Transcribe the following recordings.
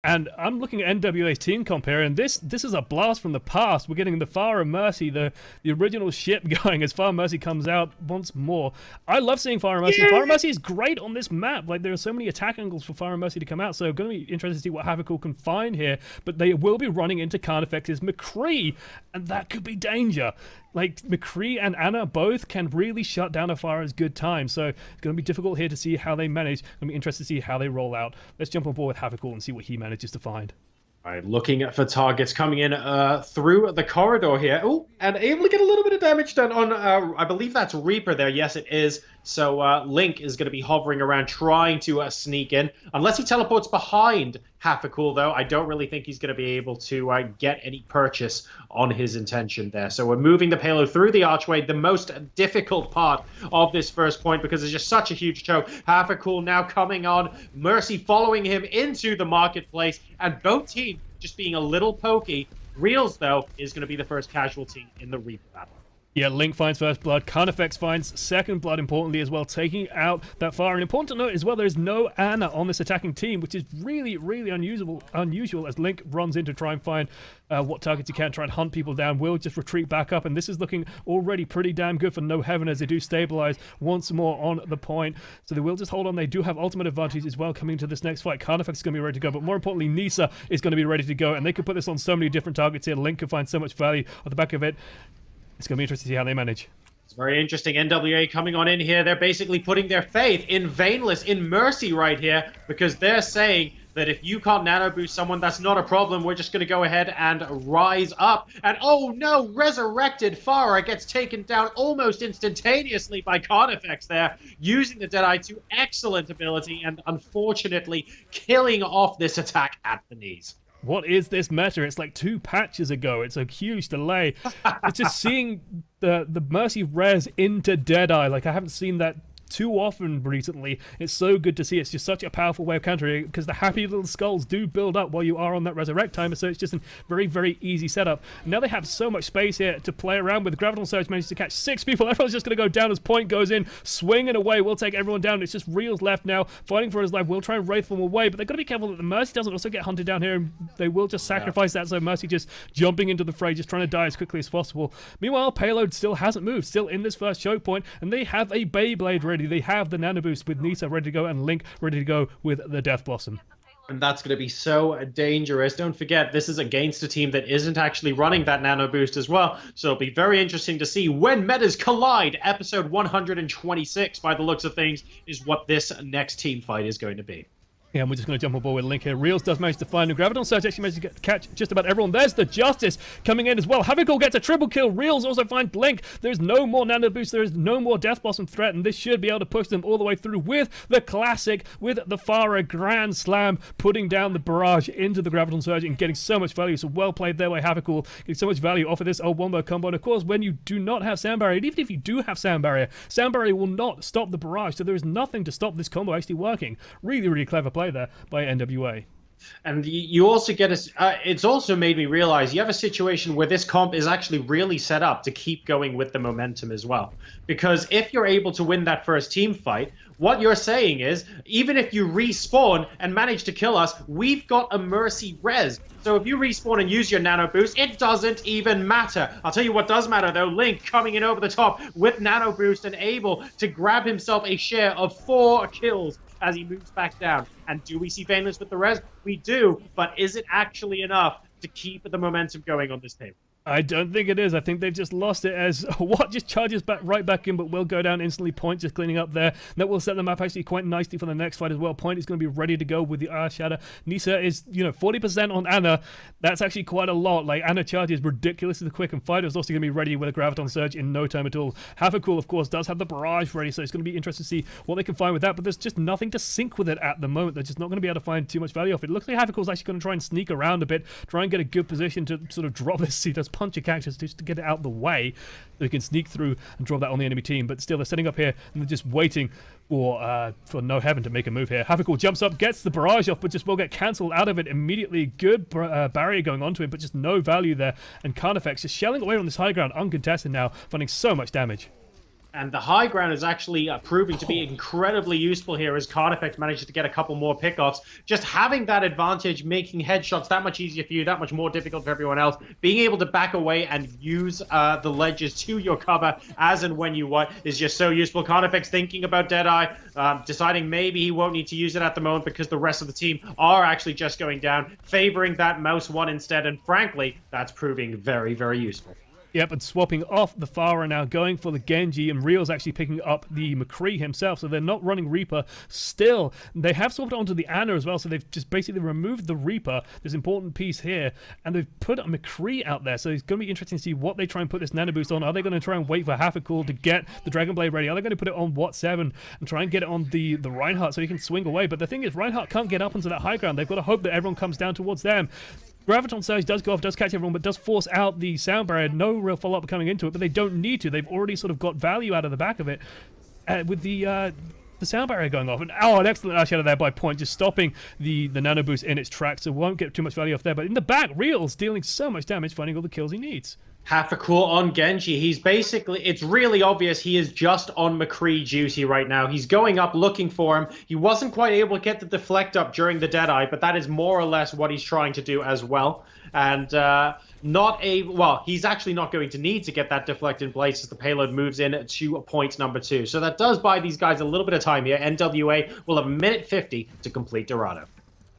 And I'm looking at NWA's team comp here, and this is a blast from the past. We're getting the Fire and Mercy, the original ship going as Fire and Mercy comes out once more. I love seeing Fire and Mercy. Yeah. Fire and Mercy is great on this map. Like, there are so many attack angles for Fire and Mercy to come out, so going to be interested to see what Havoc can find here. But they will be running into Carnifex's McCree, and that could be danger. Like, McCree and Anna both can really shut down a Fire's good time, so it's going to be difficult here to see how they manage. Going to be interested to see how they roll out. Let's jump on board with Havoc and see what he manages to find. All right, looking for targets coming in through the corridor here. Oh, and able to get a little bit of damage done on, I believe that's Reaper there. Yes, it is. So Link is going to be hovering around trying to sneak in. Unless he teleports behind Hafakul, though, I don't really think he's going to be able to get any purchase on his intention there. So we're moving the payload through the archway, the most difficult part of this first point because it's just such a huge choke. Hafakul now coming on, Mercy following him into the marketplace, and both teams just being a little pokey. Reels, though, is going to be the first casualty in the Reaper battle. Yeah, Link finds first blood. Carnifex finds second blood, importantly as well, taking out that Fire. And important to note as well, there's no Anna on this attacking team, which is really, really unusual as Link runs in to try and find what targets he can, try and hunt people down. Will just retreat back up, and this is looking already pretty damn good for NoHeaven as they do stabilize once more on the point. So they will just hold on. They do have ultimate advantage as well coming into this next fight. Carnifex is going to be ready to go, but more importantly, Nisa is going to be ready to go, and they could put this on so many different targets here. Link can find so much value at the back of it. It's going to be interesting to see how they manage. It's very interesting. NWA coming on in here. They're basically putting their faith in Vainless, in Mercy right here, because they're saying that if you can't nano boost someone, that's not a problem. We're just going to go ahead and rise up. And oh no, resurrected Farah gets taken down almost instantaneously by Carnifex there, using the Deadeye to excellent ability and unfortunately killing off this attack at the knees. What is this meta? It's like 2 patches ago. It's a huge delay. It's just seeing the Mercy res into Deadeye. Like, I haven't seen that too often recently. It's so good to see. It's just such a powerful way of countering because the happy little skulls do build up while you are on that resurrect timer, so it's just a very, very easy setup. Now they have so much space here to play around with. Graviton Surge manages to catch 6 people. Everyone's just going to go down as point goes in, swinging away. We'll take everyone down. It's just Reels left now, fighting for his life. We'll try and wraith them away, but they've got to be careful that the Mercy doesn't also get hunted down here, and they will just sacrifice that, so Mercy just jumping into the fray, just trying to die as quickly as possible. Meanwhile, Payload still hasn't moved, still in this first choke point, and they have a Beyblade ready. They have the Nano Boost with Nisa ready to go and Link ready to go with the Death Blossom. And that's going to be so dangerous. Don't forget, this is against a team that isn't actually running that Nano Boost as well. So it'll be very interesting to see when metas collide. Episode 126, by the looks of things, is what this next team fight is going to be. Yeah, and we're just going to jump on board with Link here. Reels does manage to find him. Graviton Surge actually manages to catch just about everyone. There's the Justice coming in as well. Havik gets a triple kill. Reels also finds Link. There's no more Nano Boost. There is no more Death Blossom threat, and this should be able to push them all the way through with the classic, with the Farah Grand Slam, putting down the barrage into the Graviton Surge and getting so much value. So well played there by Havik, getting so much value off of this old wombo combo. And of course, when you do not have Sound Barrier, and even if you do have Sound Barrier will not stop the barrage. So there is nothing to stop this combo actually working. Really, really clever play there by NWA. And you also get it's also made me realize you have a situation where this comp is actually really set up to keep going with the momentum as well. Because if you're able to win that first team fight, what you're saying is, even if you respawn and manage to kill us, we've got a Mercy res. So if you respawn and use your Nano Boost, it doesn't even matter. I'll tell you what does matter though, Link coming in over the top with Nano Boost and able to grab himself a share of 4 kills as he moves back down. And do we see Vainless with the res? We do, but is it actually enough to keep the momentum going on this table? I don't think it is. I think they've just lost it as What just charges right back in, but will go down instantly. Point just cleaning up there. That will set them up actually quite nicely for the next fight as well. Point is going to be ready to go with the Eye Shatter. Nisa is, 40% on Anna. That's actually quite a lot. Like, Anna charges ridiculously quick, and Fighter is also going to be ready with a Graviton Surge in no time at all. Havakul, of course, does have the Barrage ready, so it's going to be interesting to see what they can find with that, but there's just nothing to sync with it at the moment. They're just not going to be able to find too much value off it. It looks like Havakul's actually going to try and sneak around a bit, try and get a good position to sort of drop this. He does punch a cactus just to get it out of the way so he can sneak through and drop that on the enemy team, but still they're setting up here and they're just waiting for NoHeaven to make a move here. Havik jumps up, gets the barrage off, but just will get cancelled out of it immediately. Good barrier going onto him, but just no value there, and Carnifex just shelling away on this high ground, uncontested now, finding so much damage. And the high ground is actually proving to be incredibly useful here as Carnifex manages to get a couple more pickoffs. Just having that advantage, making headshots that much easier for you, that much more difficult for everyone else. Being able to back away and use the ledges to your cover as and when you want is just so useful. Carnifex thinking about Deadeye, deciding maybe he won't need to use it at the moment because the rest of the team are actually just going down, favoring that mouse one instead. And frankly, that's proving very, very useful. Yep, and swapping off the Pharah now, going for the Genji, and Real's actually picking up the McCree himself, so they're not running Reaper still. They have swapped onto the Ana as well, so they've just basically removed the Reaper, this important piece here, and they've put a McCree out there, so it's going to be interesting to see what they try and put this Nano Boost on. Are they going to try and wait for Hafikul to get the Dragon Blade ready? Are they going to put it on Watt 7 and try and get it on the Reinhardt so he can swing away? But the thing is, Reinhardt can't get up onto that high ground. They've got to hope that everyone comes down towards them. Graviton Surge does go off, does catch everyone, but does force out the sound barrier. No real follow-up coming into it, but they don't need to. They've already sort of got value out of the back of it with the sound barrier going off. And an excellent dash out of there by Point, just stopping the Nano Boost in its tracks, so won't get too much value off there. But in the back, Real's dealing so much damage, finding all the kills he needs. Hafikul on Genji. He's basically, it's really obvious he is just on McCree duty right now. He's going up looking for him. He wasn't quite able to get the deflect up during the Deadeye, but that is more or less what he's trying to do as well. And he's actually not going to need to get that deflect in place as the payload moves in to point number 2. So that does buy these guys a little bit of time here. NWA will have a minute 50 to complete Dorado.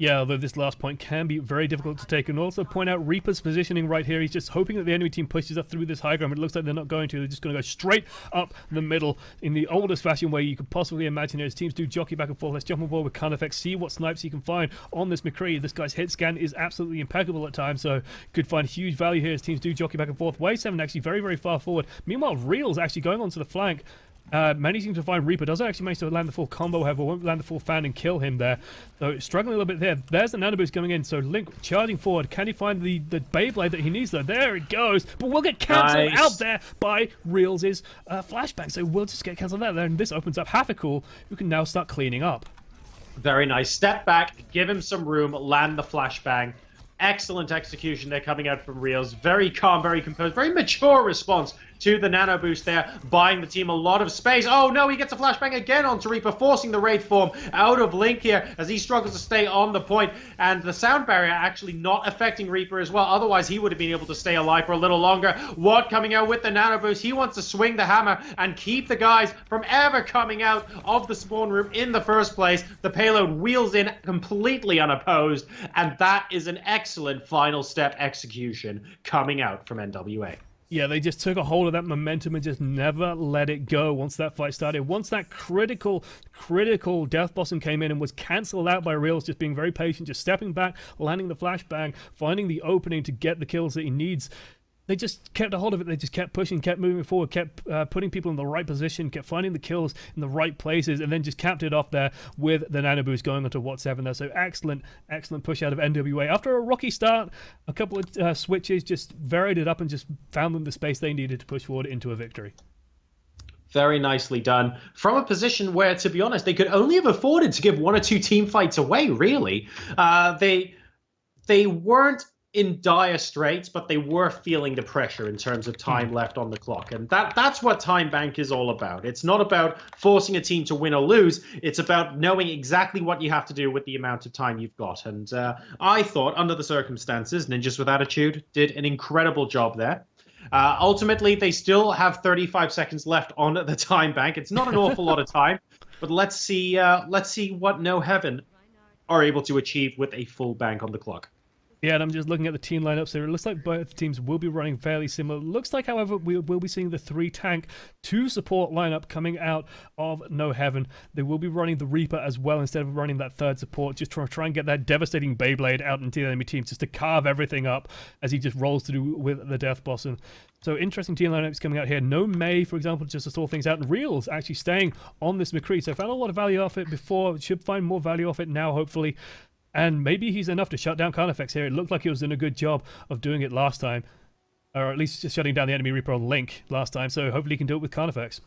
Yeah, although this last point can be very difficult to take. And also point out Reaper's positioning right here. He's just hoping that the enemy team pushes up through this high ground. But it looks like they're not going to. They're just going to go straight up the middle in the oldest fashion way you could possibly imagine. As teams do jockey back and forth. Let's jump on board with Carnifex, see what snipes he can find on this McCree. This guy's hit scan is absolutely impeccable at times, so could find huge value here as teams do jockey back and forth. Wave 7 actually very, very far forward. Meanwhile, Real's actually going onto the flank. Many seem to find Reaper. Doesn't actually manage to land the full combo, however, won't land the full fan and kill him there. So struggling a little bit there. There's the Nano Boost coming in. So Link charging forward. Can he find the Beyblade that he needs though? There it goes. But we'll get cancelled out there by Reels' flashbang. So we'll just get cancelled out there. And this opens up Hafikul, who can now start cleaning up. Very nice. Step back, give him some room, land the flashbang. Excellent execution there coming out from Reels. Very calm, very composed, very mature response to the Nano Boost there, buying the team a lot of space. Oh no, he gets a flashbang again onto Reaper, forcing the raid form out of Link here as he struggles to stay on the point. And the sound barrier actually not affecting Reaper as well. Otherwise, he would have been able to stay alive for a little longer. Watt coming out with the Nano Boost. He wants to swing the hammer and keep the guys from ever coming out of the spawn room in the first place. The payload wheels in completely unopposed, and that is an excellent final step execution coming out from NWA. Yeah, they just took a hold of that momentum and just never let it go once that fight started. Once that critical Death Blossom came in and was cancelled out by Reels, just being very patient, just stepping back, landing the flashbang, finding the opening to get the kills that he needs. They just kept a hold of it. They just kept pushing, kept moving forward, kept putting people in the right position, kept finding the kills in the right places, and then just capped it off there with the Nano Boost going onto Watt 7 there. So excellent push out of NWA. After a rocky start, a couple of switches, just varied it up and just found them the space they needed to push forward into a victory. Very nicely done. From a position where, to be honest, they could only have afforded to give 1 or 2 team fights away, really. They weren't in dire straits, but they were feeling the pressure in terms of time left on the clock. And that's what Time Bank is all about. It's not about forcing a team to win or lose. It's about knowing exactly what you have to do with the amount of time you've got. And I thought, under the circumstances, Ninjas with Attitude did an incredible job there. Ultimately, they still have 35 seconds left on the Time Bank. It's not an awful lot of time, but let's see what NoHeaven are able to achieve with a full bank on the clock. Yeah, and I'm just looking at the team lineups here. It looks like both teams will be running fairly similar. Looks like, however, we will be seeing the 3-tank 2-support lineup coming out of NoHeaven. They will be running the Reaper as well instead of running that 3rd support. Just try and get that devastating Beyblade out into the enemy team just to carve everything up as he just rolls through with the Death Blossom. So interesting team lineups coming out here. No May, for example, just to sort things out. And Reels actually staying on this McCree. So found a lot of value off it before. Should find more value off it now, hopefully. And maybe he's enough to shut down Carnifex here. It looked like he was doing a good job of doing it last time. Or at least just shutting down the enemy Reaper on Link last time. So hopefully he can do it with Carnifex.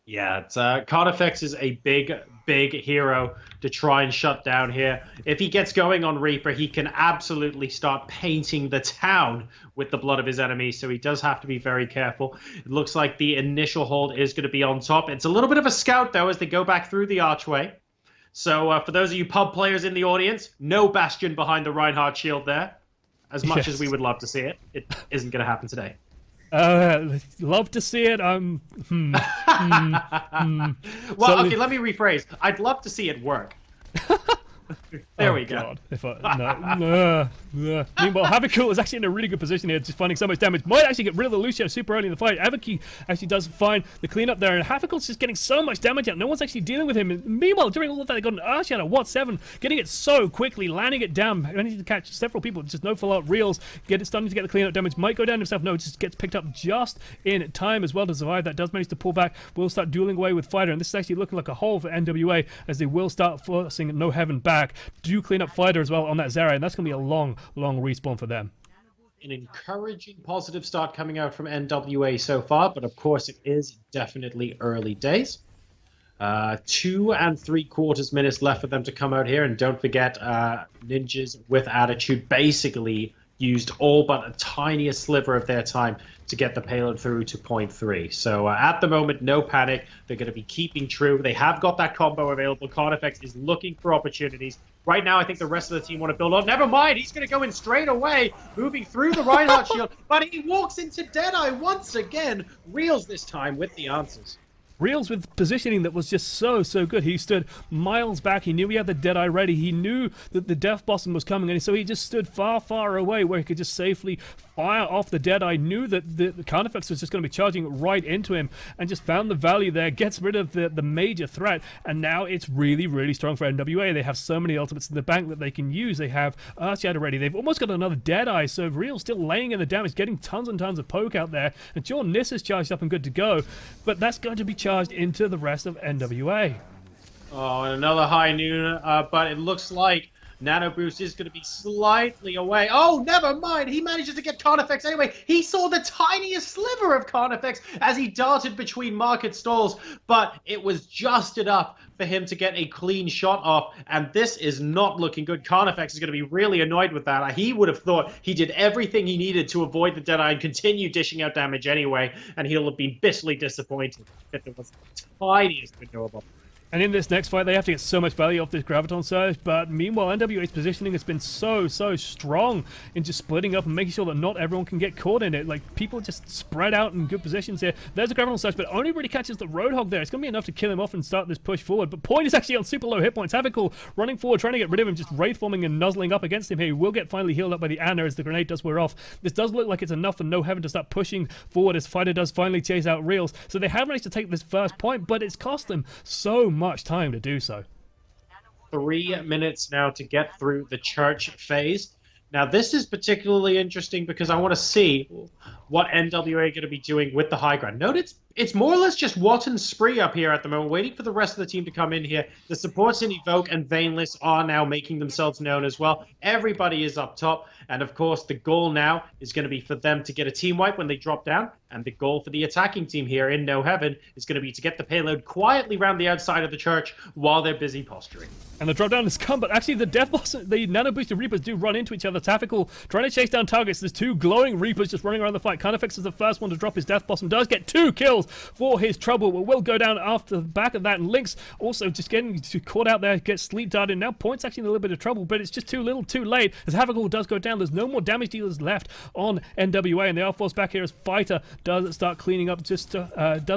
Yeah, it's, Carnifex is a big hero to try and shut down here. If he gets going on Reaper, he can absolutely start painting the town with the blood of his enemies, so he does have to be very careful. It looks like the initial hold is going to be on top. It's a little bit of a scout, though, as they go back through the archway. So for those of you pub players in the audience, no Bastion behind the Reinhardt shield there. As much as we would love to see it, it isn't going to happen today. Love to see it. Well, okay, let me rephrase. I'd love to see it work. There we go. God. If I, Meanwhile, Havoc is actually in a really good position here, just finding so much damage. Might actually get rid of the Lucio super early in the fight. Havoc actually does find the cleanup there, and Havoc's just getting so much damage out. No one's actually dealing with him. And meanwhile, during all of that, they got an Urshadow, what, 7, getting it so quickly, landing it down, managing to catch several people. Just no follow-up reels. Starting to get the cleanup damage. Might go down himself. No, it just gets picked up just in time as well to survive. That does manage to pull back. Will start dueling away with Fighter, and this is actually looking like a hole for NWA as they will start forcing NoHeaven back. Do clean up Fighter as well on that Zarya, and that's going to be a long respawn for them. An encouraging positive start coming out from NWA so far, but of course it is definitely early days. 2 3/4 minutes left for them to come out here, and don't forget, Ninjas with Attitude basically used all but a tiniest sliver of their time to get the payload through to point 3. So at the moment, no panic. They're going to be keeping true. They have got that combo available. Carnifex is looking for opportunities. Right now, I think the rest of the team want to build on. Never mind, he's going to go in straight away, moving through the Reinhardt shield, but he walks into Deadeye once again. Reels this time with the answers. Reels with positioning that was just so good. He stood miles back. He knew he had the Deadeye ready. He knew that the Death Blossom was coming, and so he just stood far away where he could just safely fire off the Deadeye. Knew that the Carnifex was just going to be charging right into him, and just found the value there. Gets rid of the major threat, and now it's really strong for NWA. They have so many ultimates in the bank that they can use. They have Earthshatter ready. They've almost got another Deadeye, so Reel's still laying in the damage, getting tons and tons of poke out there. And JoRoSaR is charged up and good to go, but that's going to be charged into the rest of NWA. Oh, and another high noon, but it looks like Nano Boost is going to be slightly away. Oh, never mind. He manages to get Carnifex anyway. He saw the tiniest sliver of Carnifex as he darted between market stalls, but it was just enough for him to get a clean shot off, and this is not looking good. Carnifex is going to be really annoyed with that. He would have thought he did everything he needed to avoid the Deadeye and continue dishing out damage anyway, and he'll have been bitterly disappointed that there was the tiniest window above. And in this next fight, they have to get so much value off this Graviton Surge, but meanwhile, NWA's positioning has been so strong in just splitting up and making sure that not everyone can get caught in it. Like, people just spread out in good positions here. There's a Graviton Surge, but only really catches the Roadhog there. It's going to be enough to kill him off and start this push forward, but Point is actually on super low hit points. Havoc running forward, trying to get rid of him, just Wraith-forming and nuzzling up against him here. He will get finally healed up by the Anna as the grenade does wear off. This does look like it's enough for NoHeaven to start pushing forward as Fighter does finally chase out Reels. So they have managed to take this first point, but it's cost them so much time to do so. 3 minutes now to get through the church phase. Now, this is particularly interesting because I want to see what NWA are going to be doing with the high ground. Note it's more or less just Watt and Spree up here at the moment, waiting for the rest of the team to come in here. The supports in Evoke and Veinless are now making themselves known as well. Everybody is up top, and of course, the goal now is going to be for them to get a team wipe when they drop down, and the goal for the attacking team here in NoHeaven is going to be to get the payload quietly around the outside of the church while they're busy posturing. And the drop down has come, but actually the Death Boss, the Nano Boosted Reapers do run into each other. Tactical trying to chase down targets. There's 2 glowing Reapers just running around the fight. Carnifex is the first one to drop his Death Blossom. Does get 2 kills for his trouble, but will go down after the back of that. And Lynx also just getting caught out there, gets sleep darted. Now Point's actually in a little bit of trouble, but it's just too little too late as Havoc does go down. There's no more damage dealers left on NWA, and they are forced back here as Fighter does start cleaning up, does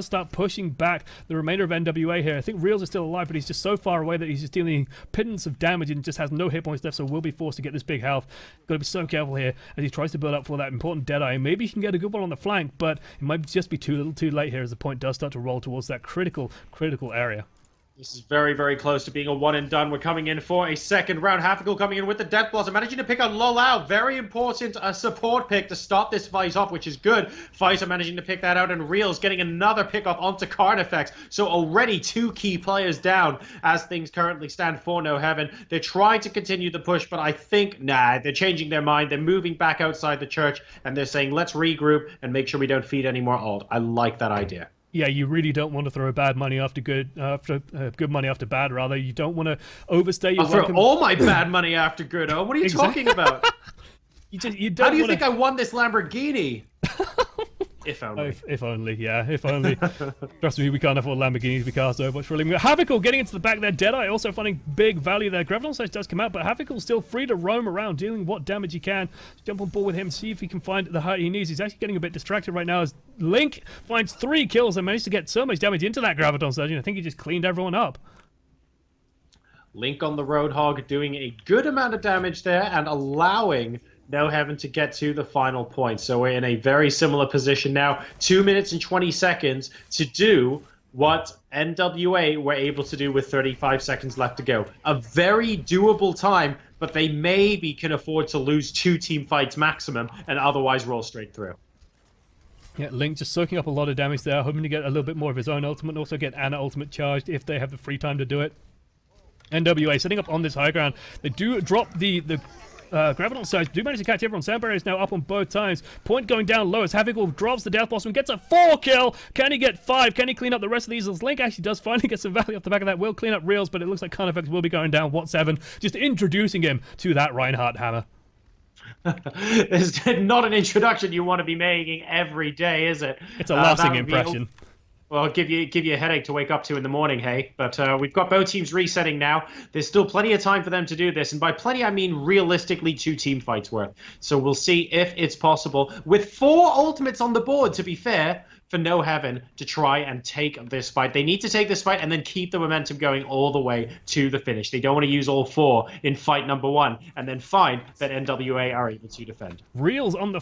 start pushing back the remainder of NWA here. I think Reels is still alive, but he's just so far away that he's just dealing pittance of damage and just has no hit points left, so will be forced to get this big health. Got to be so careful here as he tries to build up for that important Deadeye. Maybe he can get a good one on the flank, but it might just be too little too late here as the Point does start to roll towards that critical area. This is very close to being a one and done. We're coming in for a second round. Havoc coming in with the Death Blossom, managing to pick on Lolau. Very important support pick to start this fight off, which is good. Fighter managing to pick that out, and Reels getting another pick off onto Carnifex. So already 2 key players down as things currently stand for NoHeaven. They're trying to continue the push, but I think, they're changing their mind. They're moving back outside the church, and they're saying, let's regroup and make sure we don't feed any more ult. I like that idea. Yeah, you really don't want to throw bad money after good money after bad. Rather, you don't want to overstay your I'll throw welcome. all my bad money after good. Oh, what are you talking about? You don't How do you wanna... think I won this Lamborghini? If only. If only, yeah, if only. Trust me, we can't afford Lamborghinis to be cast Overwatch for a living. Havocal getting into the back there. Deadeye also finding big value there. Graviton Surge does come out, but Havical's still free to roam around, dealing what damage he can. Jump on board with him, see if he can find the height he needs. He's actually getting a bit distracted right now as Link finds 3 kills and managed to get so much damage into that Graviton Surge, and I think he just cleaned everyone up. Link on the Roadhog doing a good amount of damage there and allowing NoHeaven to get to the final point. So we're in a very similar position now. 2 minutes and 20 seconds to do what NWA were able to do with 35 seconds left to go. A very doable time, but they maybe can afford to lose 2 team fights maximum and otherwise roll straight through. Yeah, Link just soaking up a lot of damage there, hoping to get a little bit more of his own ultimate and also get Ana ultimate charged if they have the free time to do it. NWA setting up on this high ground. They do drop the Graviton Surge, do manage to catch everyone. Sound Barrier is now up on both times. Point going down low as Havical drops the Death Blossom, gets a 4 kill. Can he get 5? Can he clean up the rest of these? As Link actually does finally get some value off the back of that. Will clean up Reels, but it looks like Carnifex will be going down. What 7? Just introducing him to that Reinhardt hammer. It's not an introduction you want to be making every day, is it? It's a lasting impression. Well, give you a headache to wake up to in the morning, hey? But we've got both teams resetting now. There's still plenty of time for them to do this, and by plenty I mean realistically 2 team fights worth. So we'll see if it's possible with 4 ultimates on the board, to be fair, for NoHeaven to try and take this fight. They need to take this fight and then keep the momentum going all the way to the finish. They don't want to use all 4 in fight number 1 and then find that NWA are able to defend. Reels on the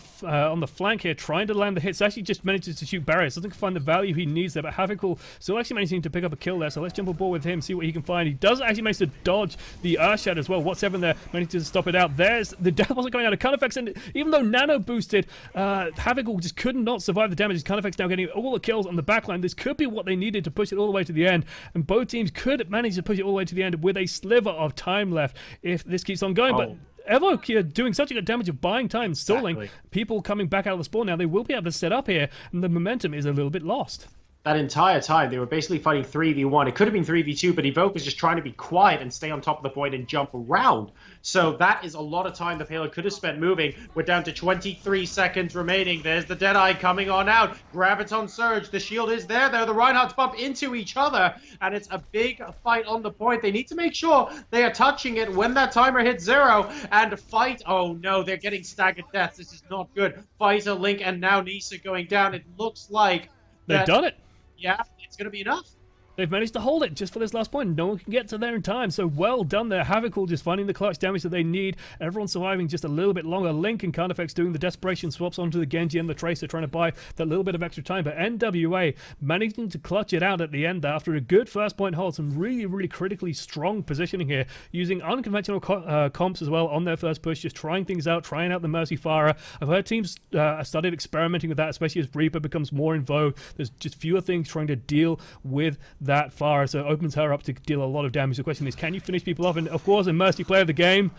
flank here, trying to land the hits. Actually just manages to shoot barriers. Doesn't find the value he needs there, but Havical still actually managing to pick up a kill there. So let's jump on board with him, see what he can find. He does actually manage to dodge the Earthshatter as well. What's 7 there? Manages to stop it out. There's the death wasn't coming out of Carnifex, and even though Nano boosted, Havical just could not survive the damage. Carnifex now getting all the kills on the backline. This could be what they needed to push it all the way to the end, and both teams could manage to push it all the way to the end with a sliver of time left if this keeps on going. But Evoke here doing such a good damage of buying time, stalling, people coming back out of the spawn now. They will be able to set up here, and the momentum is a little bit lost. That entire time, they were basically fighting 3v1. It could have been 3v2, but Evoke was just trying to be quiet and stay on top of the point and jump around. So that is a lot of time the payload could have spent moving. We're down to 23 seconds remaining. There's the Deadeye coming on out. Graviton Surge. The shield is there. The Reinhardts bump into each other, and it's a big fight on the point. They need to make sure they are touching it when that timer hits 0 and fight. Oh, no, they're getting staggered deaths. This is not good. Fighter, Link, and now Nisa going down. It looks like they've done it. Yeah, it's going to be enough. They've managed to hold it just for this last point. No one can get to there in time, so well done there. Havical just finding the clutch damage that they need. Everyone surviving just a little bit longer. Link and Carnifex doing the desperation swaps onto the Genji and the Tracer, trying to buy that little bit of extra time. But NWA managing to clutch it out at the end there after a good first point hold. Some really, really critically strong positioning here, using unconventional comps as well on their first push, just trying things out, trying out the Mercy Firer. I've heard teams started experimenting with that, especially as Reaper becomes more in vogue. There's just fewer things trying to deal with that Firer, so it opens her up to deal a lot of damage. The question is, can you finish people off? And of course, a Mercy player of the game,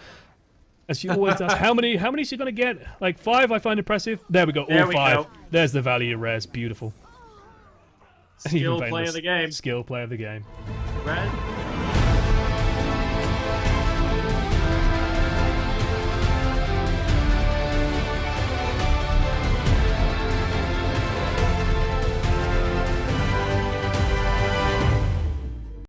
as she always does, how many is she going to get? Like 5, I find impressive. There we go, all 5. There's the value res, beautiful. Skill player of the game. Skill player of the game. Red.